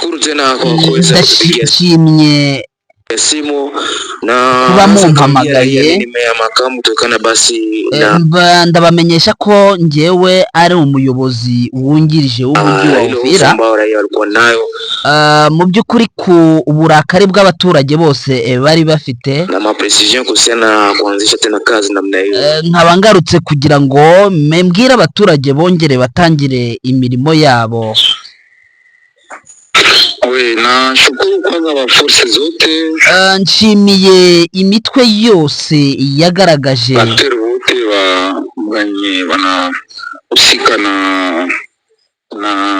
nashukuru tena kwa kuweza kupigia ndashimye simu na kuba mumpamagaye. nimea makamu tokana basi ndabamenyesha ko njyewe ari umuyobozi wungirije w'umujyi wa Uvira. Mu by'ukuri ku burakari bw'abaturage bose bari bafite na ma precision kuhusiana kuanzisha tena kazi namna hiyo, nkaba ngarutse kugira ngo mbwire abaturage bongere batangire imirimo yabo. Na shukuru kwanza wa force zote, nshimiye imitwe yose yagaragaje bateri wote banye bana usika na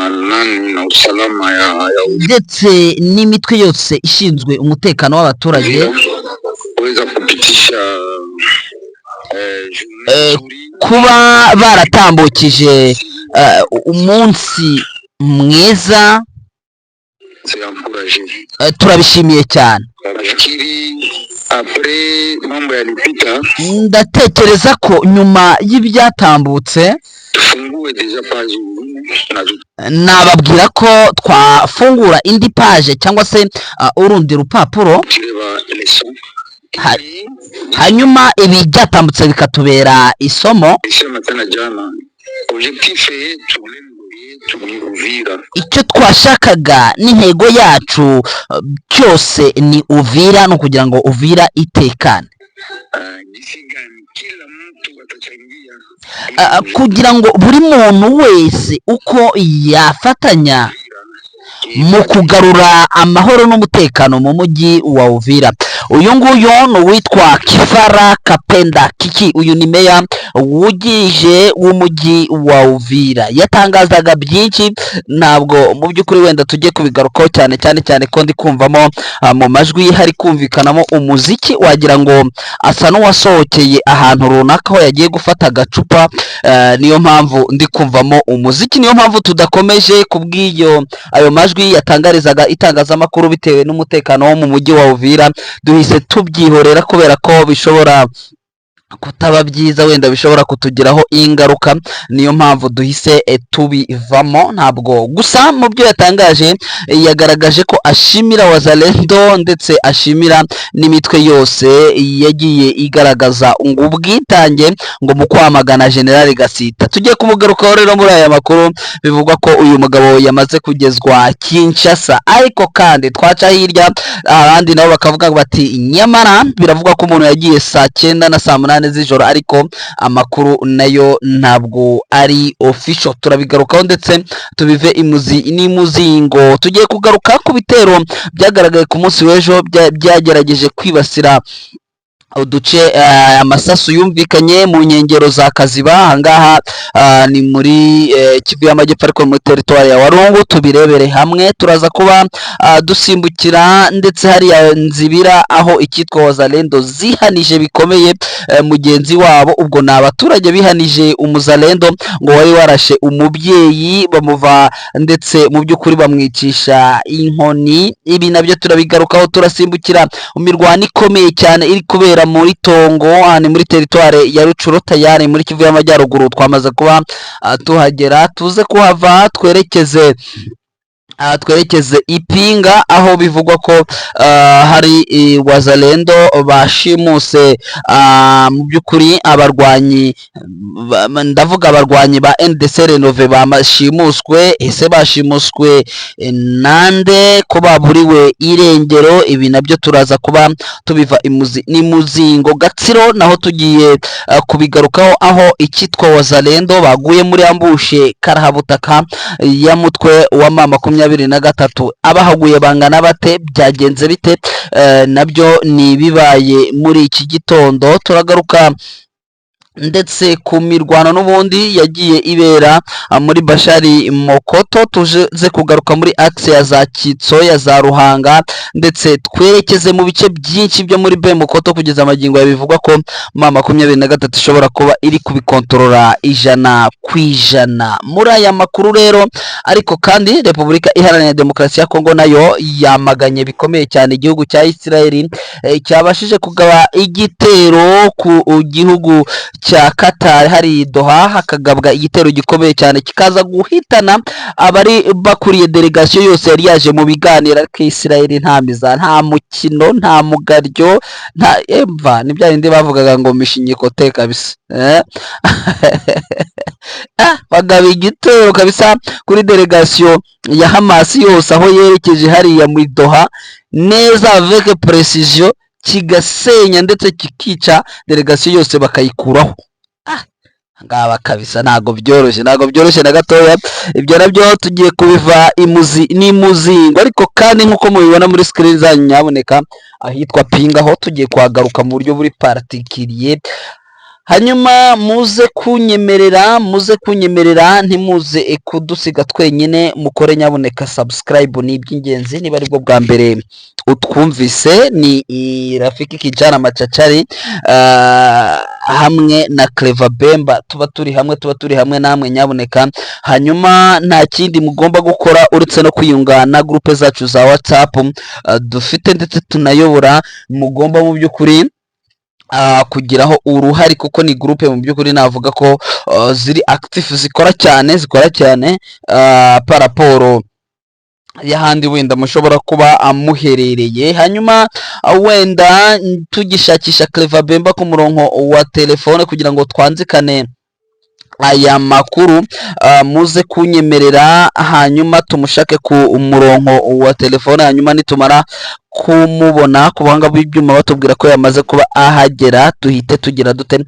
nani na usalama ya ndetse n'imitwe yose ishinzwe umutekano w'abaturage weza kupitisha kuba baratambukije umunsi mwiza. Turabishimiye cyane. Ndatekereza ko nyuma y'ibyatambutse nababwira ko twafungura indi page cyangwa se urundi rupapuro, hanyuma ibi byatambutse bikatubera isomo. Icyo twashakaga n'intego yacu cyose ni Uvira, no kugira ngo Uvira itekane, kugira ngo buri muntu wese uko yafatanya mu kugarura amahoro n'umutekano mu mujyi wa Uvira. Uyu nguyu ni uwitwa Kifara Kapenda Kiki, uyu ni meya wungirije w'umujyi wa Uvira. Yatangazaga byinshi, ntabwo mu by'ukuri wenda tujye kubigarukaho cyane ko ndi kumvamo mu majwi hari kumvikanamo umuziki wagira ngo asa n'uwasohokeye ahantu runaka aho yagiye gufata agacupa. Niyo mpamvu ndi kumvamo umuziki, niyo mpamvu tudakomeje kubw'iyo ayo majwi yatangarizaga itangazamakuru bitewe n'umutekano wo mu mujyi wa Uvira. Duhise tubyihorera kubera ko bishobora kutaba byiza, wenda bishobora kutugiraho ingaruka, niyo mpamvu duhise tubivamo. Ntabwo gusa mu byo yatangaje yagaragaje ko ashimira Wazalendo ndetse ashimira n'imitwe yose yagiye igaragaza ubwitange ngo mu kwamagana General Gasita. Tugiye kumugarukaho rero muri aya makuru. Bivugwa ko uyu mugabo yamaze kugezwa Kinshasa, ariko kandi twaca hirya abandi nabo bakavuga bati nyamara biravugwa ko umuntu yagiye saa 9 na saa 8 z'ijoro, ariko amakuru nayo ntabwo ari official. Turabigarukaho ndetse tubive imuzi n'imuzingo. Tugiye kugaruka ku bitero byagaragaye ku munsi w'ejo byagerageje kwibasira uduce amasasu yumvikanye mu nkengero za Kaziba. Ahangaha ni muri Kivu y'Amajyepfo, ariko muri territoire ya Walungu. Tubirebere hamwe, turaza kuba dusimbukira ndetse hariya Nzibira aho icyitwa Wazalendo zihanije bikomeye mugenzi wabo. Ubwo ni abaturage bihanije umuzalendo ngo wari warashe umubyeyi bamuva ndetse mu by'ukuri bamwicisha inkoni. Ibi nabyo turabigarukaho. Turasimbukira mu mirwano ikomeye cyane iri kubera muri Tongo, ni muri territoire ya Rucuro tayari muri Kivu y'Amajyaruguru. Twamaze kuba tuhagera, tuze kuhava twerekeze Ipinga aho bivugwa ko hari Wazalendo bashimuse mu by'ukuri abarwanyi, ndavuga abarwanyi ba NDC Renove bamashimuswe. Ese bashimuswe nande ko baburiwe irengero? Ibi nabyo turaza kuba tubiva imuzi n'imuzingo. Gatsiro naho tugiye kubigarukaho aho icyitwa Wazalendo baguye muri ambushe karahabutaka ya mutwe wa mama 23. Abahaguye bangana bate? Byagenze bite? Nabyo ni bibaye muri iki gitondo. Turagaruka ndetse ku mirwano n'ubundi yagiye ibera muri Bashari Mokoto. Tuze kugaruka muri axe ya za Kitso ya za Ruhanga, ndetse twerekeze mu bice byinshi byo muri Mokoto kugeza amagingo yabivugwa ko mama 23 ishobora kuba iri kubikontorora 100%. Muri aya makuru rero ariko kandi Repubulika Iharanira Demokarasi ya Kongo nayo yamaganye bikomeye cyane igihugu cya Israel cyabashije kugaba igitero ku gihugu cya Qatar hari Doha hakagabwa igitero gikomeye cyane kikaza guhitana abari bakuriye delegation yose yari yaje mu biganiro, ariko Israel nta miza, nta mukino, nta mugaryo, nta emva ni bya bindi bavugaga ngo mishinyiko te kabisa bagaba igitero kabisa kuri delegation ya Hamas yose aho yerekeje hariya muri Doha neza avec precision, kigasenya ndetse kikica delegation yose bakayikuraho. Ngaba kabisa ntago byoroshye na gatoya. Ibyo nabyo tugiye kubiva imuzi n'imuzingo, ariko kandi nkuko mubibona muri screen zanyu nyaboneka ahitwa Pinga ho tugiye kwagaruka mu buryo buri particulier. Hanyuma muze kunyemerera ntimuze kudusiga twenyine, mukore nyaboneka subscribe, ni iby'ingenzi. Niba aribwo bwa mbere utwumvise, ni Rafiki Kijana Machachari hamwe na Clever Bemba, tuba turi hamwe namwe nyaboneka. Hanyuma nta kindi mugomba gukora uretse no kwiyunga na groupe zacu za WhatsApp dufite ndetse tunayobora, mugomba mu by'ukuri kugiraho uruhari, kuko ni groupe mu by'ukuri navuga ko ziri active, zikora cyane paraporo y'ahandi wenda mushobora kuba amuherereye. Hanyuma wenda tugishakisha Clever Bemba ku murongo wa telefone kugira ngo twanzikane aya makuru, muze kunyemerera hanyuma tumushake ku murongo wa telefone. Hanyuma nitumara kumubona ku buhanga bw'ibyuma batubwira ko yamaze kuba ahagera, duhite tugira dute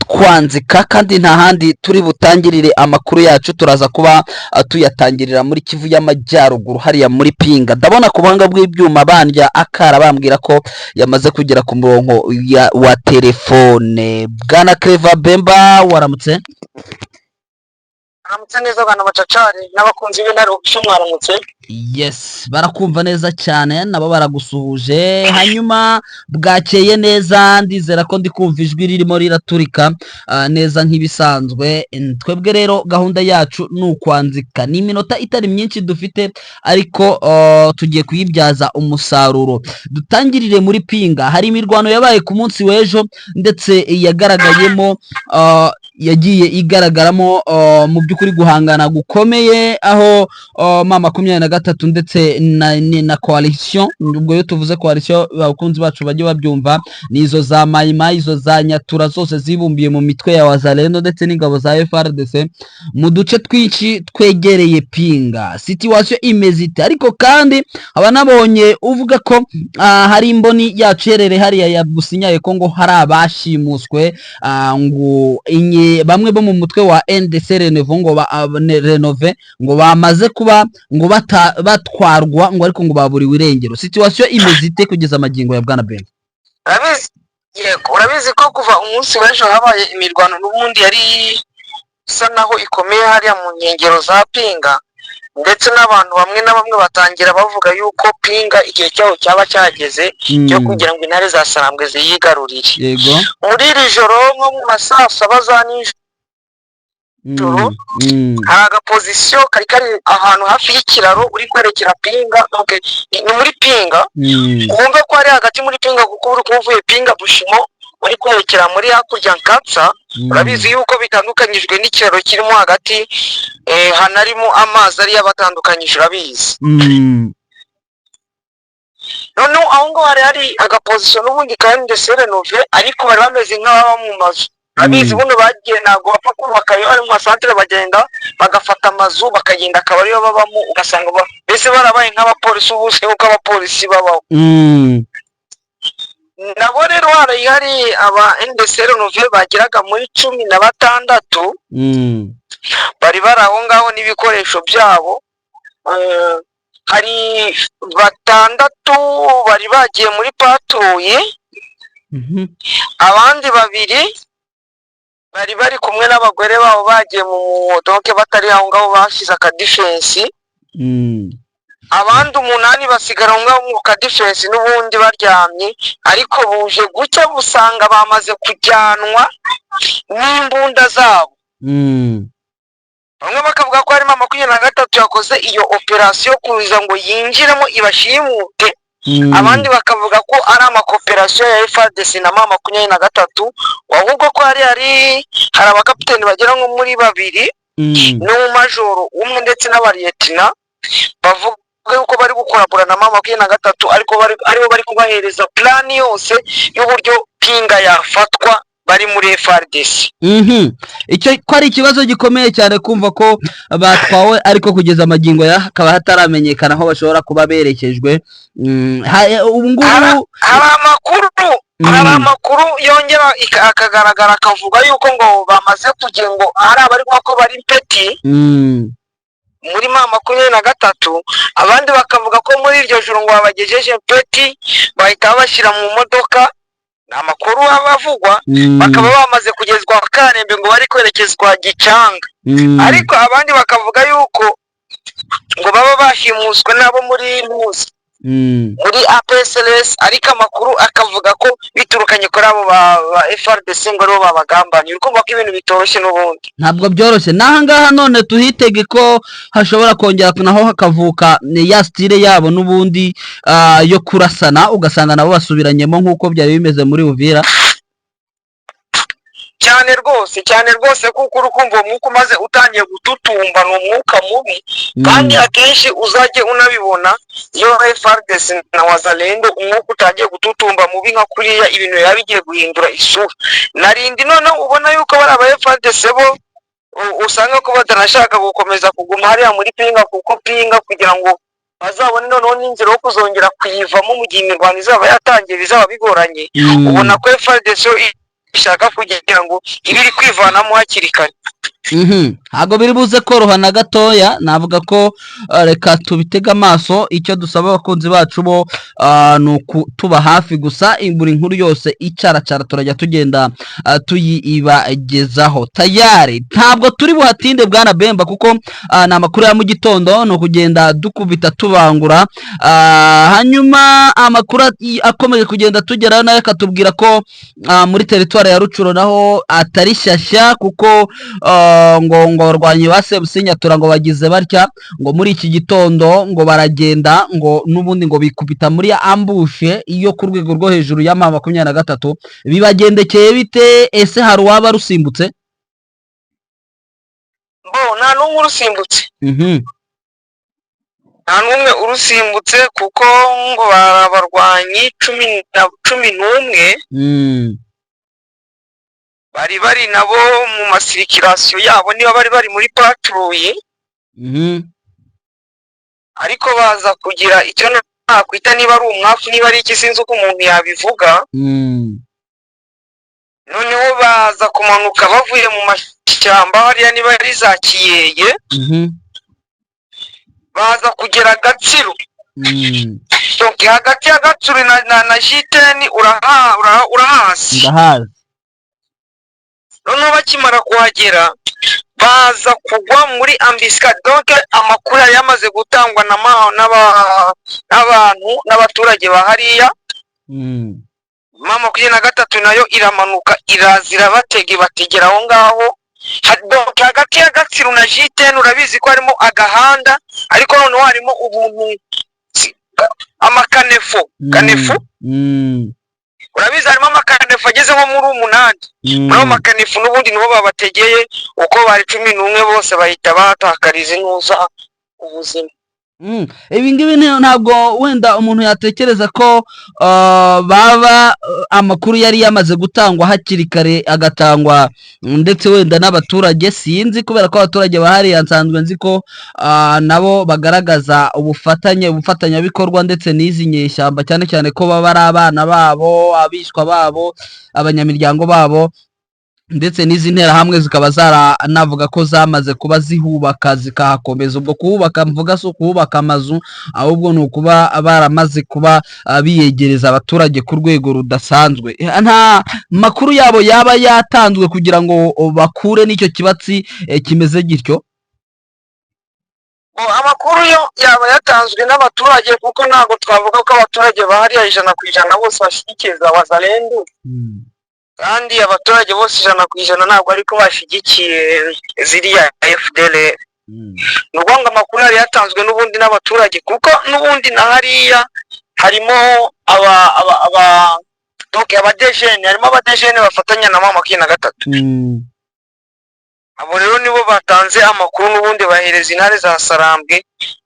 twanzika. Kandi nta handi turi butangirire amakuru yacu, turaza kuba tuyatangirira muri Kivu y'Amajyaruguru hariya muri Pinga. Ndabona ku buhanga bw'ibyuma bandya akara bambwira ko yamaze kugera ku murongo wa telefone. Bwana Clever Bemba, waramutse? Aramutse neza Bwana Machachari n'abakunzi b'intare mwaramutse? Yes, barakumva neza cyane, nabo baragusuhuje. Hanyuma bwakeye neza, ndizera ko ndi kumva ijwi ririmo riraturika neza nk'ibisanzwe. Twebwe rero gahunda yacu ni ukwanzika, ni iminota itari myinshi dufite, ariko tugiye kuyibyaza umusaruro. Dutangirire muri Pinga. Hari imirwano yabaye ku munsi w'ejo ndetse yagiye igaragaramo mu by'ukuri guhangana gukomeye, aho M23 ndetse na coalition, ubwo yo tuvuze coalition abakunzi bacu bajye babyumva, nizo za Mayima, izo za Nyatura zose zibumbiye mu mitwe ya Wazalendo ndetse n'ingabo za FRDC mu duce twinshi twegereye Pinga. Situation imeze ite? Ariko kandi aba nabonye uvuga ko hari imboni yacu yerere hariya ya Businyaye ko ngo hari abashimuswe, ngo bamwe bo mu mutwe wa NDC Renove ngo bamaze kuba ngo batwarwa ngo ariko ngo baburiwe irengero. Situation imeze ite kugeza amagingo ya Bwana Ben? Urabizi ko kuva umunsi w'ejo habaye imirwano n'ubundi yari isa naho ikomeye hariya mu nkengero za Pinga, ndetse n'abantu bamwe na bamwe batangira bavuga yuko Pinga igihe cyaho cyaba cyageze cyo kugira ngo intare za Sarambwe ziyigarurire. Yego, muri iri joro nko mu masaa 7 za nijoro hari agapozisiyo kari ahantu hafi y'ikiraro uri kwerekera Pinga. Ni muri Pinga, wumve ko ari hagati muri Pinga, kuko uri kuvuye Pinga Bushimo uri kwerekera muri hakurya Nkatsa. Urabizi yuko bitandukanyijwe n'ikiraro kirimo hagati, hanarimo amazi ari yabatandukanyije, urabizi. None aho ngo hari agapozisiyo n'ubundi kandi Renove, ariko bari bameze nk'ababa mu mazu. Abizi buno bagiye ntago bapfa kubaka yo ari mu masantere, bagenda bagafata amazu bakagenda akaba ariyo babamo, ugasanga bese barabaye nk'abapolisi ubuse uko abapolisi babaho. Nabo rero hari aba NDC Renove bagiraga muri 16 bari baraho ngaho n'ibikoresho byabo. Hari 6 bari bagiye muri patrouille, abandi 2 bari kumwe n'abagore babo bagiye mu modoka batari aho ngaho bashize aka defense. Abandi 8 basigara aho ngaho mu ka defense n'ubundi baryamye, ariko buje gucya busanga bamaze kujyanwa n'imbunda zabo. Bamwe bakavuga ko harimo 23 yakoze iyo operation kuza ngo yinjiremo ibashimute, abandi bakavuga ko ari amakoperasiyo ya FARDC na M23, ahubwo ko hari abakapiteni bagera nko muri babiri n'umumajoro umwe ndetse n'abariyetina bavuga yuko bari gukorabura na M23, ariko aribo bari kubahereza plani yose y'uburyo pinga yafatwa bari muri FARDC. Icyo ko ari ikibazo gikomeye cyane kumva ko batwawe ariko kugeza amagingo ya hakaba hataramenyekana aho bashobora kuba berekejwe. Ubu ngubu hari amakuru yongera akagaragara akavuga yuko ngo bamaze kugira ngo hari abari ko bari peti muri M23, abandi bakavuga ko muri iryo joro ngo babagejeje peti bahita bashyira mu modoka. Amakuru abavugwa bakaba bamaze kugezwa Karembe ngo bari kwerekezwa Gicanga, ariko abandi bakavuga yuko ngo baba bashimuswe nabo muri Muzi muri APSLS, ariko amakuru akavuga ko biturukanye kuri abo ba FARDC ngo aribo babagambanye. Urumva ko ibintu bitoroshye n'ubundi ntabwo byoroshye. Nahangaha none tuhitege ko hashobora kongera naho hakavuka ya style yabo n'ubundi yo kurasana, ugasanga nabo basubiranyemo nk'uko byari bimeze muri Uvira. cyane rwose kuko urukumva umwuka umaze utangiye gututumba n'umwuka mubi, kandi akenshi uzajye unabibona iyo FARDC na Wazalendo umwuka utangiye gututumba mubi nka kuriya, ibintu biba bigiye guhindura isura. Narindi none ubona yuko bari aba FARDC bo usanga ko batanashaka gukomeza kuguma hariya muri pinga, kuko pinga kugira ngo bazabone noneho n'inzira yo kuzongera kuyivamo mu gihe imirwano izaba yatangiye bizaba bigoranye. Ubona ko FARDC ishaka kugira ngo ibiri kwivanamo hakiri kare. Ntabwo biri buze koroha na gatoya. Navuga ko reka tubitega amaso. Icyo dusaba abakunzi bacu bo ni tuba hafi gusa, buri nkuru yose icaracara turajya tugenda tuyibagezaho. Tayari ntabwo turi buhatinde Bwana Bemba, kuko ni amakuru ya mu gitondo, no kugenda dukubita tubangura. Hanyuma amakuru akomeje kugenda tugeraho nayo akatubwira ko muri teritwari ya Rucuro naho atari shyashya, kuko ngo abarwanyi ba Sebusinya ngo bagize batya ngo muri iki gitondo ngo baragenda ngo n'ubundi ngo bikubita muri ambushe iyo ku rwego rwo hejuru ya M23. Bibagendekeye bite? Ese hari uwaba rusimbutse? Nta n'umwe urusimbutse. Nta n'umwe urusimbutse, kuko ngo abarwanyi 11 bari nabo mu masirikirasiyo yabo, niba bari muri patrouille, ariko baza kugira icyo nakwita niba ari umwafu niba ari iki sinzi uko umuntu yabivuga. Noneho baza kumanuka bavuye mu mashyamba hariya niba ari za Kiyeye, baza kugera Gatsiru. Hagati ya Gatsiru na Jiteni urahasi. Noneho bakimara kuhagera baza kugwa muri ambuscade. Donc amakuru yari yamaze gutangwa n'abaturage bahariya. M23 nayo iramanuka irazira bategera aho ngaho. Hagati ya Gatsiru na Jiteni urabizi ko harimo agahanda, ariko noneho harimo ubuntu amakanefu. Urabizi harimo amakanefu ageze nko muri 8. Muri amakanefu n'ubundi nibo babategeye, uko bari 11 bose bahita batakariza inuza ubuzima. Ibi ngibi ntabwo wenda umuntu yatekereza ko baba amakuru yari yamaze gutangwa hakiri kare, agatangwa ndetse wenda n'abaturage. Sinzi, kubera ko abaturage bahari nsanzwe nzi ko nabo bagaragaza ubufatanyabikorwa ndetse n'izi nyeshyamba, cyane cyane ko baba ari abana babo, abishwa babo, abanyamiryango babo, ndetse n'izi nterahamwe zikaba zaranavuga ko zamaze kuba zihubaka zikahakomeza. Ubwo kuhubaka mvuga si ukuhubaka amazu, ahubwo ni ukuba baramaze kuba biyegereza abaturage ku rwego rudasanzwe. Nta makuru yabo yaba yatanzwe kugira ngo bakure n'icyo kibatsi kimeze gityo. Amakuru yo yaba yatanzwe n'abaturage, kuko ntabwo twavuga ko abaturage bahariya 100% bose bashyigikiza Wazalendo. Kandi abaturage bose 100% ntabwo ariko bashigikiye ziriya FDLR. N'ubwo ngo amakuru yari yatanzwe n'ubundi n'abaturage, kuko n'ubundi na hariya harimo abadejeni, harimo abadejeni bafatanya na mama makumyabiri na gatatu. Abo rero nibo batanze amakuru n'ubundi bahereza intare za Sarambwe,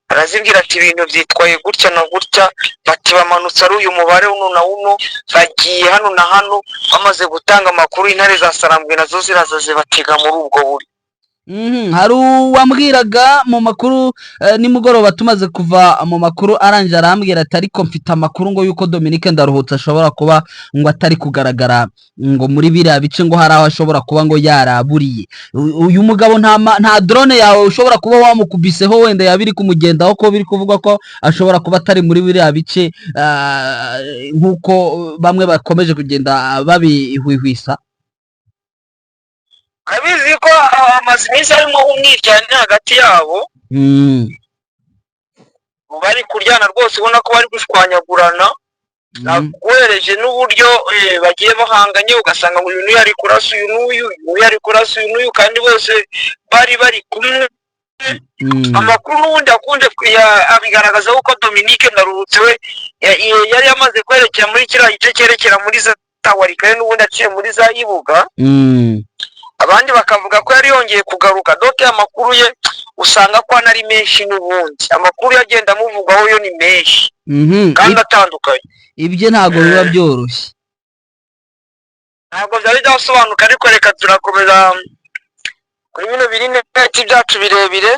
barazibwira ati ibintu byitwaye gutya na gutya, bati bamanutse ari uyu mubare uno na uno, bagiye hano na hano. Bamaze gutanga amakuru, intare za Sarambwe nazo ziraza zibatega muri ubwo buri. Hari uwambwiraga mu makuru nimugoroba tumaze kuva mu makuru arangije arambwira ati ariko mfite amakuru ngo yuko Dominique Ndaruhutse ashobora kuba ngo atari kugaragara ngo muri biriya bice, ngo hari aho ashobora kuba ngo yaraburiye. Uyu mugabo nta drone yawe ushobora kuba wamukubiseho wenda yabiri kumugendaho, ko biri kuvuga ko ashobora kuba atari muri biriya bice nk'uko bamwe bakomeje kugenda babihwihwisa? Abizi ko amaze iminsi arimo umwiryane hagati yabo, bari kuryana rwose, ubona ko bari gushwanyagurana, naguhereje n'uburyo bagiye bahanganye, ugasanga ngo uyu n'uyu ari kurasa uyu n'uyu, uyu ari kurasa uyu n'uyu, kandi bose bari kumwe. Amakuru n'ubundi akunze abigaragaza ko Dominique Ndaruhutse we yari yamaze kwerekera muri kiriya gice cyerekera muri za Tawarika, n'ubundi aciye muri za Ibuga. Abandi bakavuga ko yari yongeye kugaruka. Doke amakuru ye usanga ko anari menshi, n'ubundi amakuru yagenda amuvugaho yo ni menshi kandi atandukanye. Ibyo ntabwo biba byoroshye, ntabwo byari byasobanuka, ariko reka turakomeza kuri bino birineti byacu birebire,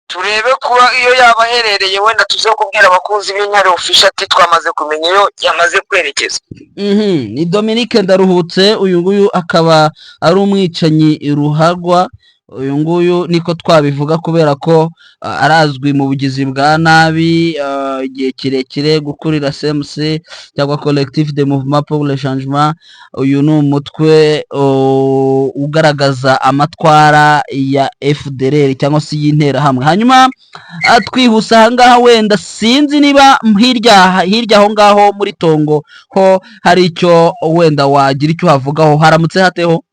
turebe kuba iyo yaba aherereye, wenda tuze kubwira abakunzi b'Intare Official ati twamaze kumenya iyo yamaze kwerekeza. Ni Dominique Ndaruhutse, uyu nguyu akaba ari umwicanyi ruharwa. Uyu nguyu niko twabivuga kubera ko arazwi mu bugizi bwa nabi igihe kirekire, gukurira CMC cyangwa Collectif de Mouvement pour le Changement. Uyu ni umutwe ugaragaza amatwara ya FDLR cyangwa se y'interahamwe. Hanyuma twihuse ahangaha, wenda sinzi niba hirya aho ngaho muri Tongo ho hari icyo wenda wagira icyo havugaho. Haramutse hateho?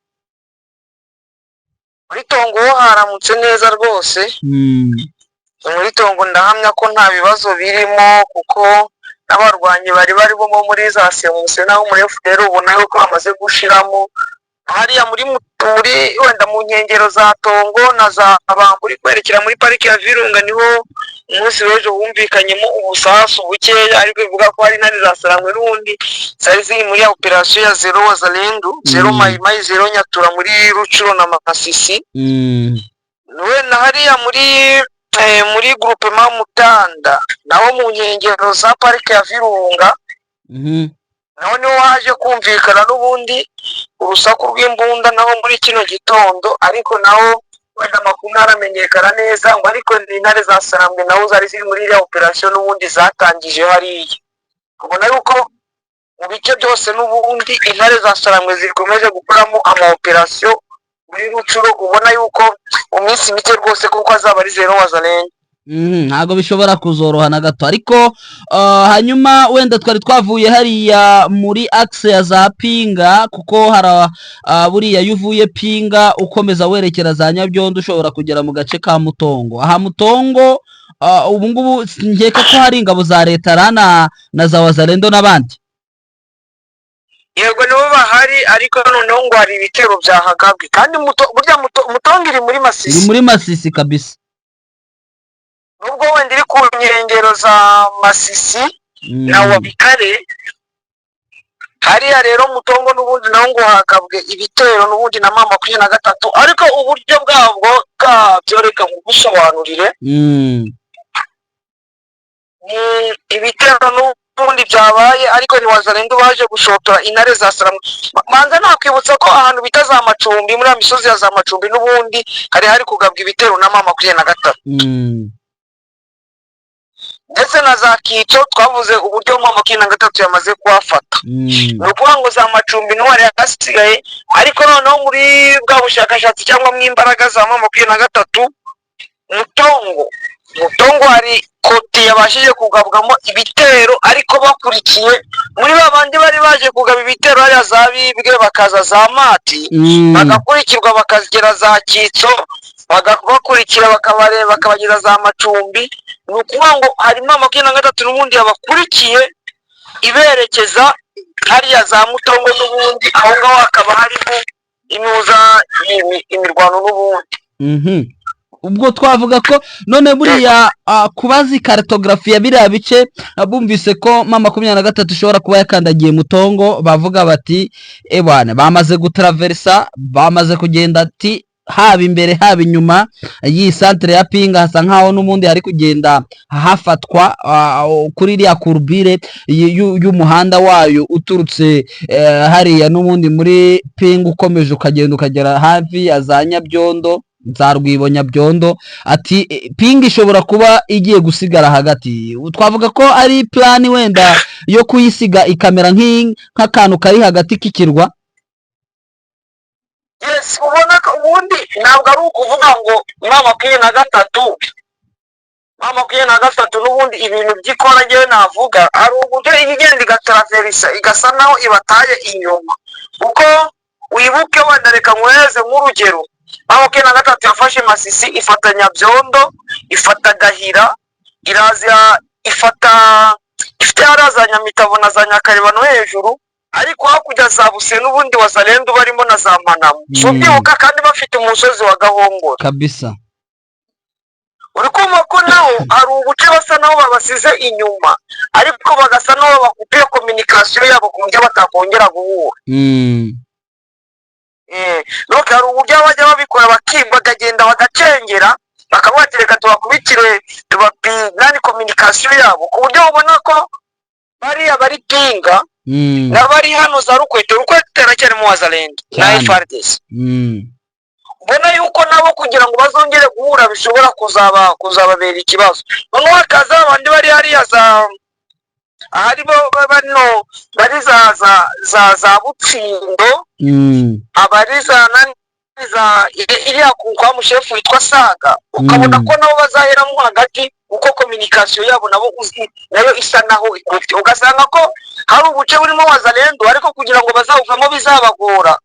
Muri Tongo haramutse neza rwose. Muri Tongo ndahamya ko nta bibazo birimo, kuko n'abarwanyi bari barimo muri za CMC naho muri FDLR ubona yuko bamaze gushiramo. Hariya muri wenda mu nkengero za Tongo na za Bamburi kwerekera muri pariki ya Virunga niho umunsi w'ejo humvikanyemo ubusasu bukeya, ariko bivuga ko hari intare za Sarambwe n'ubundi zari ziri muri operation ya Zero Wazalendo, Zero Maimai, Zero Nyatura muri Rucuro na Masisi. Wenda hariya muri groupement Mutanda naho mu nkengero za pariki ya Virunga, naho niho haje kumvikana n'ubundi urusaku rw'imbunda naho muri kino gitondo, ariko naho wenda amakuru ntaramenyekana neza, ngo ariko intare za Sarambwe naho zari ziri muri iriya operation n'ubundi zatangije hariya. Ubona yuko mu bice byose n'ubundi intare za Sarambwe zikomeje gukoramo ama operation muri Rucuro, ubona yuko mu minsi mike rwose kuko azaba ari Zero Wazalendo. Ntabwo bishobora kuzoroha na gato, ariko hanyuma wenda twari twavuye hariya muri axe ya za Pinga, kuko hari buriya iyo uvuye Pinga ukomeza werekera za Nyabyondo ushobora kugera mu gace ka Mutongo. Aha Mutongo ubu ngubu nkeka ko hari ingabo za leta na za Wazalendo n'abandi. Yego nibo bahari, ariko noneho ngo hari ibitero byahagabwe, kandi burya Mutongo iri muri Masisi. Iri muri Masisi kabisa. Nubwo wenda iri ku nkengero za Masisi na Wabikare, hariya rero Mutongo n'ubundi naho ngo hagabwe ibitero n'ubundi na mama 23, ariko uburyo bwabyo reka ngusobanurire. Ibitero n'ubundi byabaye, ariko ni Wazalendo baje gushotora intare za Sarambwe. Manza nakwibutsa ko ahantu bita za Macumbi, muri misozi ya za Macumbi n'ubundi hari kugabwa ibitero na mama 23. Ndetse na za Kito twavuze uburyo mama 23 yamaze kuhafata. Ni ukuvuga ngo za Macumbi niho hari hasigaye, ariko noneho muri bwa bushakashatsi cyangwa mu imbaraga za mama 23, Mutongo hari koti yabashije kugabwamo ibitero, ariko bakurikiye muri babandi bari baje kugaba ibitero hariya za Bibwe bakaza za Mati, bagakurikirwa bakagera za Kitso, bagakurikira bakabageza za Macumbi, ni ukuvuga ngo harimo 23 n'ubundi yabakurikiye iberekeza hariya za Mutongo n'ubundi aho ngaho hakaba harimo imirwano n'ubundi. Ubwo twavuga ko none buriya kubazi kartography ya biriya bice bumvise ko mama 23 ishobora kuba yakandagiye Mutongo, bavuga bati ebwana bamaze gutraversa, bamaze kugenda ati haba imbere haba inyuma iyi centre ya Pinga hasa nkaho n'umundi hari kugenda hafatwa kuri iriya kurbire y'umuhanda wayo uturutse hariya n'umundi muri Pinga ukomeje ukagenda ukagera hafi ya za Nyabyondo za Rwibo Nyabyondo, ati Pinga ishobora kuba igiye gusigara hagati. Twavuga ko ari plan wenda yo kuyisiga ikamera nk'akantu kari hagati k'ikirwa. Yes, ubona ko ubundi ntabwo ari ukuvuga ngo mama 23 n'ubundi ibintu by'ikora ngewe navuga ari uburyo igenda igatraversa igasa naho ibataye inyuma, uko wibuke wenda reka nkweze nk'urugero mama 23 yafashe Masisi, ifata Nyabyondo, ifata Gahira, iraza ifite haraza Nyamitabo na za Nyakareba no hejuru, ariko hakurya za Buse n'ubundi Wazalendo barimo na za Manamu. So byibuka kandi bafite umusozi wa Gahongoro kabisa. uri kumva ko naho hari ubuce basa naho babasize inyuma, ariko bagasa naho bakupiye communication yabo ku buryo batakongera guhura. Nuko hari uburyo bajya babikora bakagenda bagacengera bakabatereka tubakubikire tubapingani communication yabo ku buryo ubona ko bariya bari Pinga n'abari hano za Rukwete aracyari mu Wazalendo na FARDC. Mbona yuko nabo kugira ngo bazongere guhura bishobora kuzababera ikibazo. Noneho hakaza abandi bari hariya za ahari bo bano bari za Butsindo, abari za iriya kwa mushefu witwa Saga, ukabona ko nabo bazaheramo hagati uko communication yabo nabo nayo isa naho ikufite, ugasanga ko hari ubuce burimo Wazalendo ariko kugira ngo bazawuvamo bizabagora.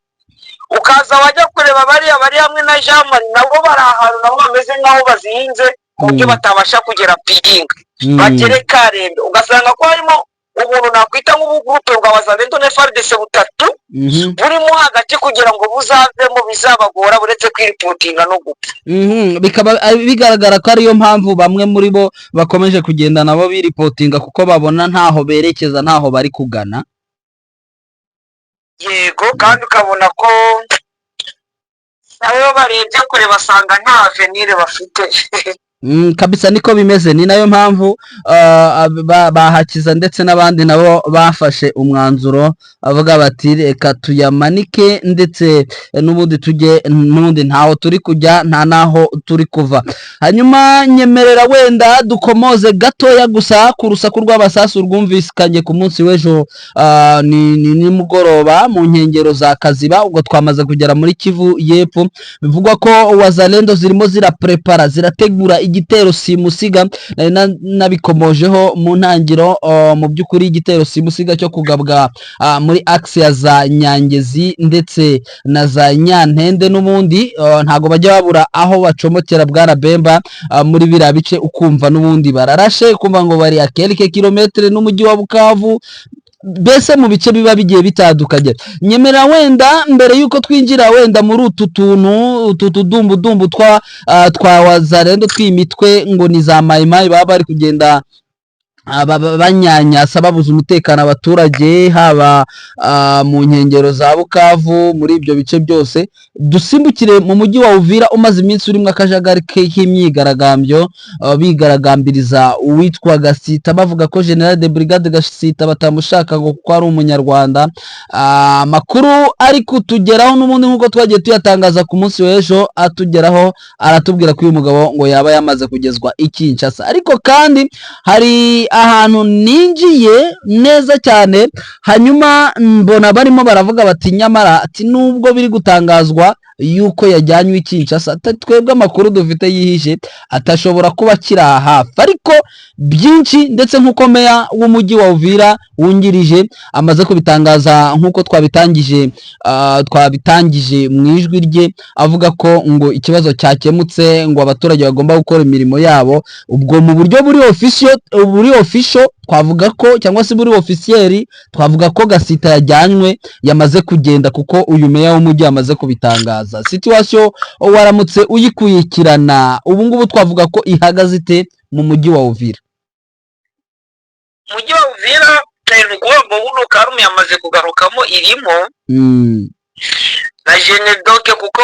Ukaza wajya kureba bari hamwe na Jean Marie nabo bari ahantu nabo bameze nkaho bazinze ku buryo batabasha kugera Pinga bagere Karembe, ugasanga ko harimo ubuntu nakwita nk'ubugrupe bwa Wazalendo na FARDC butatu burimo hagati kugira ngo buzavemo bizabagora buretse kwiripotinga no gupfa. Bikaba bigaragara ko ariyo mpamvu bamwe muri bo bakomeje kugenda nabo biripotinga kuko babona ntaho berekeza ntaho bari kugana. Yego, kandi ukabona ko nabo barebye kure basanga nta avenir bafite. Kabisa niko bimeze, ni nayo mpamvu bahakiza ndetse n'abandi nabo bafashe umwanzuro avuga bati reka tuyamanike ndetse n'ubundi tujye n'ubundi ntaho turi kujya nta naho turi kuva. Hanyuma nyemerera wenda dukomoze gatoya gusa ku rusaku rw'abasasu rwumvisikanye ku munsi w'ejo ni mugoroba mu nkengero za Kaziba, ubwo twamaze kugera muri Kivu y'Epfo. Bivugwa ko Wazalendo zirimo ziraprepara zirategura igitero simusiga nabikomojeho mu ntangiro. Mu by'ukuri igitero simusiga cyo kugabwa muri axe ya za Nyangezi ndetse na za Nyantende n'ubundi ntago bajya babura aho bacomokera Bwana Bemba muri biriya bice, ukumva n'ubundi bararashe kumva ngo bari a quelques kilomètres n'umujyi wa Bukavu, bese mu bice biba bigiye bitandukanye. Nyemera wenda mbere yuko twinjira wenda muri utu tudumbu twa Wazalendo twimitwe ngo ni za mayimayi baba bari kugenda banyanyasa babuza umutekano abaturage haba mu nkengero za Bukavu muri ibyo bice byose. Dusimbukire mu mujyi wa Uvira umaze iminsi urimo akajagari k'imyigaragambyo, bigaragambiriza uwitwa Gasita bavuga ko General de Brigade Gasita batamushaka ngo kuko ari umunyarwanda. Makuru ari kutugeraho n'ubundi nkuko twagiye tuyatangaza ku munsi w'ejo atugeraho, aratubwira ko uyu mugabo ngo yaba yamaze kugezwa i Kinshasa. Ariko kandi hari ahantu ninjiye neza cyane, hanyuma mbona barimo baravuga bati nyamara ati nubwo biri gutangazwa yuko yajyanywe i Kinshasa. Twebwe amakuru dufite yihishe atashobora kuba akiri aha hafi, ariko byinshi ndetse nk'uko meya w'umujyi wa Uvira wungirije amaze kubitangaza, nk'uko twabitangije mu ijwi rye, avuga ko ngo ikibazo cyakemutse, ngo abaturage bagomba gukora imirimo yabo. Ubwo mu buryo buri official twavuga ko, cyangwa se buri officiel twavuga ko Gasita yajyanywe, yamaze kugenda, kuko uyu meya w'umujyi yamaze kubitangaza. Situation waramutse uyikurikirana ubu ngubu twavuga ko ihagaze ite mu mujyi wa Uvira? Mujyi wa Uvira n'ubwo buno Karume yamaze kugarukamo irimo na Jenedoke, kuko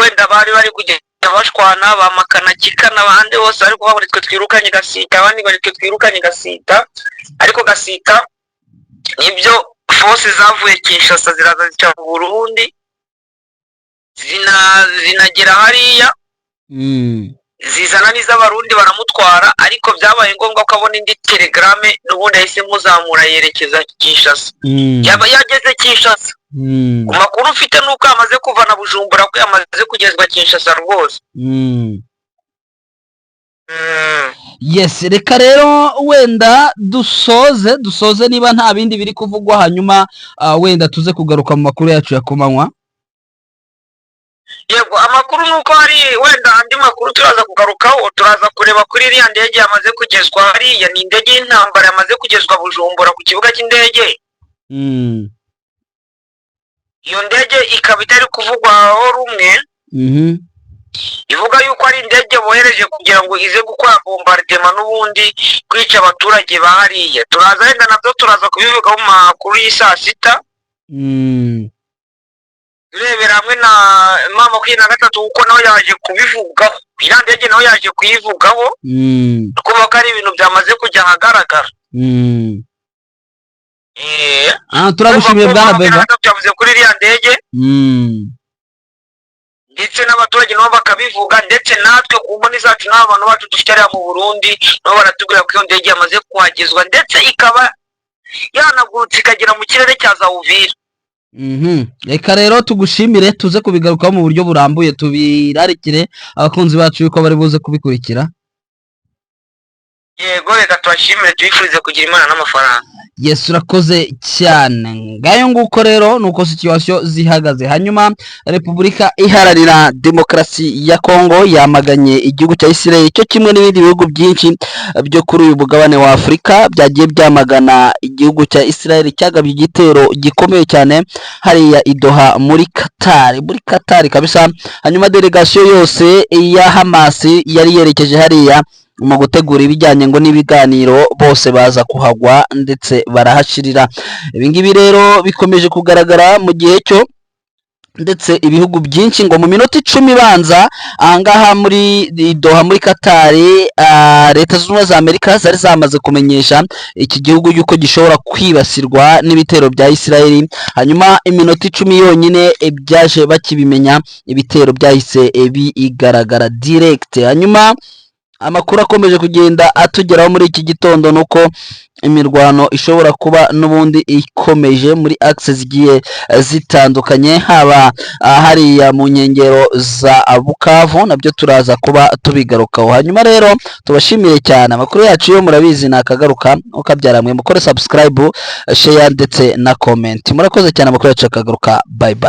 wenda bari kugenda bashwana bamakana kikana abandi bose, ariko baburi twe twirukanye Gasita, abandi bari twe twirukanye Gasita. Ariko Gasita nibyo force zavuye Kinshasa ziraza zica mu Burundi, zinagera hariya zizana n'iz'abarundi baramutwara, ariko byabaye ngombwa ko abona indi telegrame n'ubundi yahise muzamura yerekeza Kinshasa. Yaba yageze Kinshasa, ku makuru ufite nuko amaze kuva na Bujumbura, ko yamaze kugezwa Kinshasa rwose. Yes, reka rero wenda dusoze niba nta bindi biri kuvugwa, hanyuma wenda tuze kugaruka mu makuru yacu ya kumanywa. Yego, amakuru nuko hari wenda andi makuru turaza kugarukaho, turaza kureba kuri iriya ndege yamaze kugezwa hariya. Ni indege y'intambara yamaze kugezwa Bujumbura ku kibuga cy'indege. Iyo ndege ikaba itari kuvugwaho rumwe, ivuga yuko ari indege bohereje kugira ngo ize gukora bombardement n'ubundi kwica abaturage bahariye. Turaza wenda nabyo turaza kubivugaho mu makuru y'isa sita, turebera hamwe na mama 23 kuko nawe yaje kubivugaho. Iriya ndege nawe yaje kuyivugaho, kuko ari ibintu byamaze kujya ahagaragara. Turagushimiye bwana Beva. Byavuze kuri iriya ndege, ndetse n'abaturage nabo bakabivuga, ndetse natwe ku mboni zacu n'abantu bacu dufite hariya mu Burundi nabo baratubwira ko iyo ndege yamaze kuhagezwa, ndetse ikaba yanagurutse ikagera mu kirere cya za Uvira. Reka rero tugushimire, tuze kubigarukaho mu buryo burambuye, tubirarikire abakunzi bacu yuko bari buze kubikurikira. Yego, reka tubashimire, tubifurize kugira Imana n'amafaranga. Yes, urakoze cyane. Ngayo nguko rero nuko situation zihagaze. Hanyuma Repubulika Iharanira Demokarasi ya Kongo yamaganye igihugu cya Israel, cyo kimwe n'ibindi bihugu byinshi byo kuri uyu mugabane wa Afurika byagiye byamagana igihugu cya Israel cyagabye igitero gikomeye cyane hariya i Doha muri Qatar kabisa. Hanyuma delegation yose ya Hamas yari yerekeje hariya mu gutegura ibijyanye ngo n'ibiganiro, bose baza kuhagwa ndetse barahashirira. Ibingibi rero bikomeje kugaragara mu gihe cyo, ndetse ibihugu byinshi ngo mu minota 10 banza ahangaha muri Doha muri Qatar, leta z'ubumwe za Amerika zari zamaze kumenyesha iki gihugu yuko gishobora kwibasirwa n'ibitero bya Israel. Hanyuma iminota 10 yonyine byaje bakibimenya, ibitero byahise bigaragara direct. Hanyuma amakuru akomeje kugenda atugeraho muri iki gitondo nuko imirwano ishobora kuba n'ubundi ikomeje muri access zigiye zitandukanye, haba hariya mu nkengero za Bukavu, nabyo turaza kuba tubigarukaho. Hanyuma rero tubashimiye cyane, amakuru yacu yo murabizi nakagaruka, ukabyaramwe mukore subscribe, share ndetse na comment. Murakoze cyane, amakuru yacu akagaruka. Bye bye.